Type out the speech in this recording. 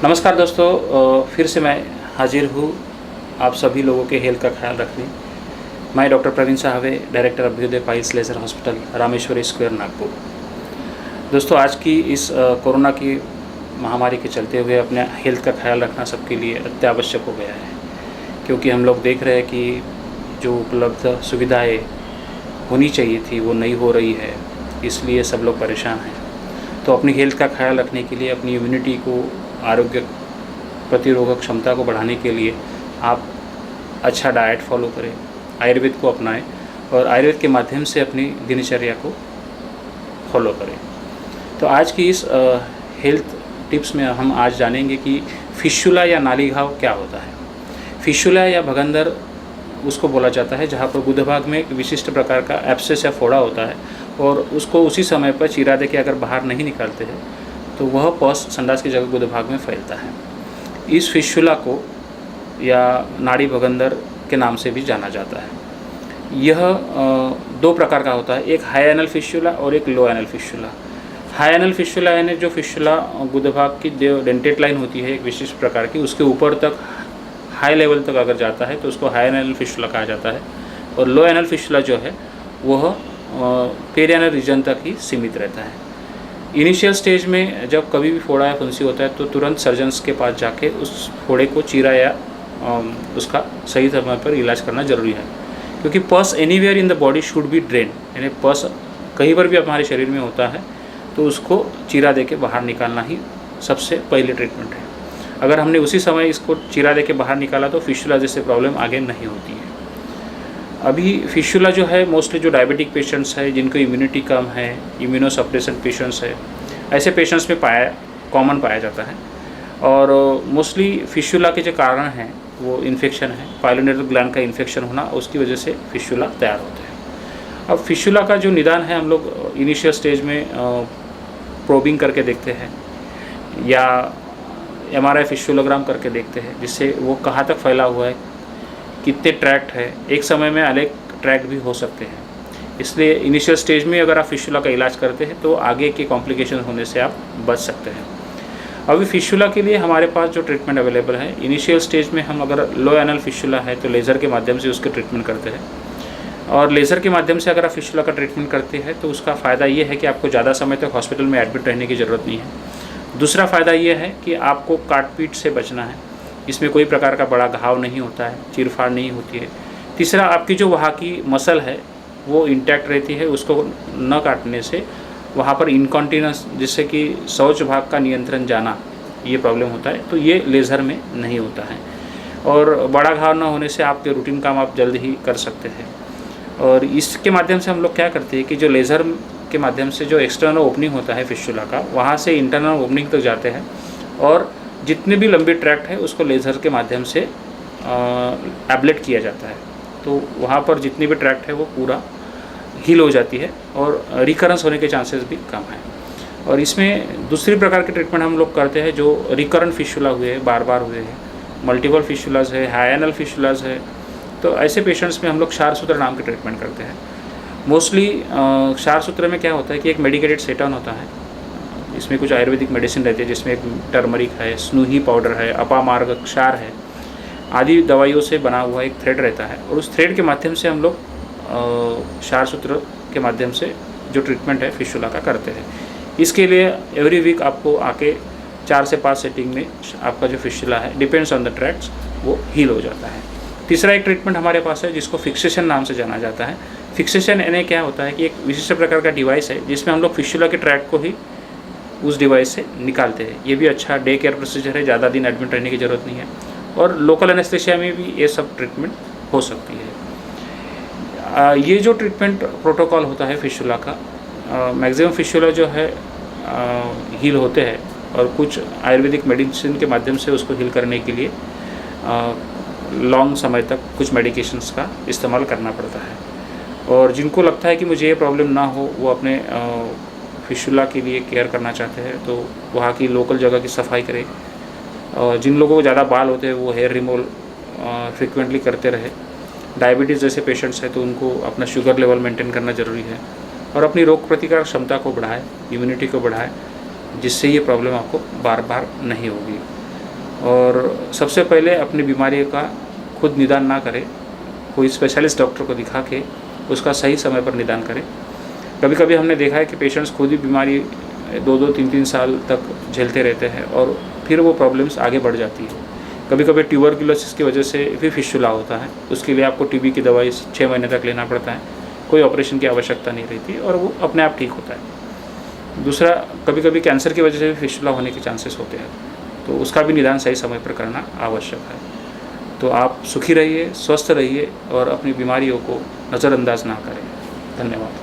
नमस्कार दोस्तों, फिर से मैं हाजिर हूँ आप सभी लोगों के हेल्थ का ख्याल रखने। मैं doctor Praveen Sahwe, director Abhyudaya piles laser hospital, Rameshwari square, Nagpur. दोस्तों, आज की इस कोरोना की महामारी के चलते हुए अपने हेल्थ का ख्याल रखना सबके लिए अत्यावश्यक हो गया है, क्योंकि हम लोग देख रहे हैं कि जो उपलब्ध सुविधाएँ होनी चाहिए थी वो नहीं हो रही है, इसलिए सब लोग परेशान हैं। तो अपनी हेल्थ का ख्याल रखने के लिए, अपनी इम्यूनिटी को, आरोग्य प्रतिरोधक क्षमता को बढ़ाने के लिए आप अच्छा डाइट फॉलो करें, आयुर्वेद को अपनाएं और आयुर्वेद के माध्यम से अपनी दिनचर्या को फॉलो करें। तो आज की इस हेल्थ टिप्स में हम आज जानेंगे कि फिस्टुला या नाली घाव क्या होता है। फिस्टुला या भगंदर उसको बोला जाता है जहाँ पर गुदभाग में एक विशिष्ट प्रकार का एब्सेस या फोड़ा होता है और उसको उसी समय पर चीरा दे के अगर बाहर नहीं निकालते हैं तो वह पस संडास की जगह गुदभाग में फैलता है। इस फिस्टुला को या नाड़ी भगंदर के नाम से भी जाना जाता है। यह दो प्रकार का होता है, एक हाई एनल फिस्टुला और एक low anal fistula. High anal fistula यानी जो फिस्टुला गुदभाग की जो डेंटेट लाइन होती है एक विशिष्ट प्रकार की, उसके ऊपर तक हाई लेवल तक अगर जाता है तो उसको हाई एनल फिस्टुला कहा जाता है। और लो एनल फिस्टुला जो है वह पेरियानल रीजन तक ही सीमित रहता है। इनिशियल स्टेज में जब कभी भी फोड़ा या फुंसी होता है तो तुरंत सर्जन्स के पास जाके उस फोड़े को चीरा या उसका सही समय पर इलाज करना ज़रूरी है, क्योंकि पस anywhere in the body should be drain, यानी पस कहीं पर भी हमारे शरीर में होता है तो उसको चीरा दे के बाहर निकालना ही सबसे पहले ट्रीटमेंट है। अगर हमने उसी समय इसको चीरा दे के बाहर निकाला तो फिस्टुला जैसे प्रॉब्लम आगे नहीं होती है। अभी फिस्टुला जो है मोस्टली जो डायबिटिक पेशेंट्स है, जिनको इम्यूनिटी कम है, इम्यूनो सप्रेशन पेशेंट्स है, ऐसे पेशेंट्स में कॉमन पाया जाता है। और मोस्टली फिस्टुला के जो कारण हैं वो इन्फेक्शन है, पाइलोनेटल ग्लैंड का इन्फेक्शन होना, उसकी वजह से फिस्टुला तैयार होते हैं। अब फिस्टुला का जो निदान है हम लोग इनिशियल स्टेज में प्रोबिंग करके देखते हैं या MRI फिस्टुलोग्राम करके देखते हैं, जिससे वो कहाँ तक फैला हुआ है, कितने ट्रैक्ट है, एक समय में अनेक ट्रैक्ट भी हो सकते हैं। इसलिए इनिशियल स्टेज में अगर आप फिस्टुला का इलाज करते हैं तो आगे के कॉम्प्लिकेशन होने से आप बच सकते हैं। अभी फिस्टुला के लिए हमारे पास जो ट्रीटमेंट अवेलेबल है, इनिशियल स्टेज में हम अगर लो एनल फिस्टुला है तो लेज़र के माध्यम से उसके ट्रीटमेंट करते हैं। और लेज़र के माध्यम से अगर आप फिस्टुला का ट्रीटमेंट करते हैं तो उसका फ़ायदा ये है कि आपको ज़्यादा समय तक हॉस्पिटल में एडमिट रहने की ज़रूरत नहीं है। दूसरा फ़ायदा ये है कि आपको काट-पीट से बचना है, इसमें कोई प्रकार का बड़ा घाव नहीं होता है, चीर-फाड़ नहीं होती है। तीसरा, आपकी जो वहाँ की मसल है वो इंटैक्ट रहती है, उसको न काटने से वहाँ पर इनकॉन्टिनेंस, जिससे कि शौच भाग का नियंत्रण जाना, ये प्रॉब्लम होता है, तो ये लेज़र में नहीं होता है। और बड़ा घाव न होने से आपके रूटीन काम आप जल्द ही कर सकते हैं। और इसके माध्यम से हम लोग क्या करते हैं कि जो लेज़र के माध्यम से जो एक्सटर्नल ओपनिंग होता है फिस्टुला का, वहाँ से इंटरनल ओपनिंग तक जाते हैं और जितने भी लंबी ट्रैक्ट है उसको लेज़र के माध्यम से एब्लेट किया जाता है। तो वहाँ पर जितनी भी ट्रैक्ट है वो पूरा हील हो जाती है और रिकरेंस होने के चांसेस भी कम हैं। और इसमें दूसरी प्रकार के ट्रीटमेंट हम लोग करते हैं जो रिकरेंट फिस्टुला हुए, बार बार हुए हैं, मल्टीपल फिस्टुलाज है, हाई एनल फिस्टुलाज है, तो ऐसे पेशेंट्स में हम लोग क्षारसूत्र नाम के ट्रीटमेंट करते हैं। मोस्टली क्षारसूत्र में क्या होता है कि एक मेडिकेटेड सेटन होता है, इसमें कुछ आयुर्वेदिक मेडिसिन रहती है जिसमें एक टर्मरिक है, स्नूही पाउडर है, अपामार्ग क्षार है, आदि दवाइयों से बना हुआ एक थ्रेड रहता है। और उस थ्रेड के माध्यम से हम लोग क्षारसूत्र के माध्यम से जो ट्रीटमेंट है फिस्टुला का करते हैं। इसके लिए एवरी वीक आपको आके 4 से 5 सेटिंग में आपका जो फिस्टुला है, डिपेंड्स ऑन द ट्रैक्ट्स, वो हील हो जाता है। तीसरा एक ट्रीटमेंट हमारे पास है जिसको फिक्सेशन नाम से जाना जाता है। फिक्सेशन यानी क्या होता है कि एक विशिष्ट प्रकार का डिवाइस है जिसमें हम लोग फिस्टुला के ट्रैक्ट को ही उस डिवाइस से निकालते हैं। ये भी अच्छा डे केयर प्रोसीजर है, ज़्यादा दिन एडमिट रहने की ज़रूरत नहीं है और लोकल एनेस्थेशिया में भी ये सब ट्रीटमेंट हो सकती है। ये जो ट्रीटमेंट प्रोटोकॉल होता है फिस्टुला का, मैक्सिमम फिस्टुला जो है हील होते हैं और कुछ आयुर्वेदिक मेडिसिन के माध्यम से उसको हील करने के लिए लॉन्ग समय तक कुछ मेडिकेशंस का इस्तेमाल करना पड़ता है। और जिनको लगता है कि मुझे ये प्रॉब्लम ना हो, वो अपने फिस्टुला के लिए केयर करना चाहते हैं तो वहाँ की लोकल जगह की सफाई करें। और जिन लोगों को ज़्यादा बाल होते हैं वो हेयर रिमूवल फ्रिक्वेंटली करते रहे। डायबिटीज़ जैसे पेशेंट्स हैं तो उनको अपना शुगर लेवल मेंटेन करना ज़रूरी है और अपनी रोग प्रतिकारक क्षमता को बढ़ाएं, इम्यूनिटी को बढ़ाएं, जिससे ये प्रॉब्लम आपको बार बार नहीं होगी। और सबसे पहले अपनी बीमारी का खुद निदान ना करें, कोई स्पेशलिस्ट डॉक्टर को दिखा के उसका सही समय पर निदान करें। कभी कभी हमने देखा है कि पेशेंट्स खुद ही बीमारी 2-2, 3-3 साल तक झेलते रहते हैं और फिर वो प्रॉब्लम्स आगे बढ़ जाती है। कभी कभी ट्यूबरक्लोसिस की वजह से भी फिस्टुला होता है, उसके लिए आपको टीबी की दवाई 6 महीने तक लेना पड़ता है, कोई ऑपरेशन की आवश्यकता नहीं रहती और वो अपने आप ठीक होता है। दूसरा, कभी कभी कैंसर की वजह से भी फिस्टुला होने के चांसेस होते हैं, तो उसका भी निदान सही समय पर करना आवश्यक है। तो आप सुखी रहिए, स्वस्थ रहिए और अपनी बीमारियों को नज़रअंदाज ना करें। धन्यवाद।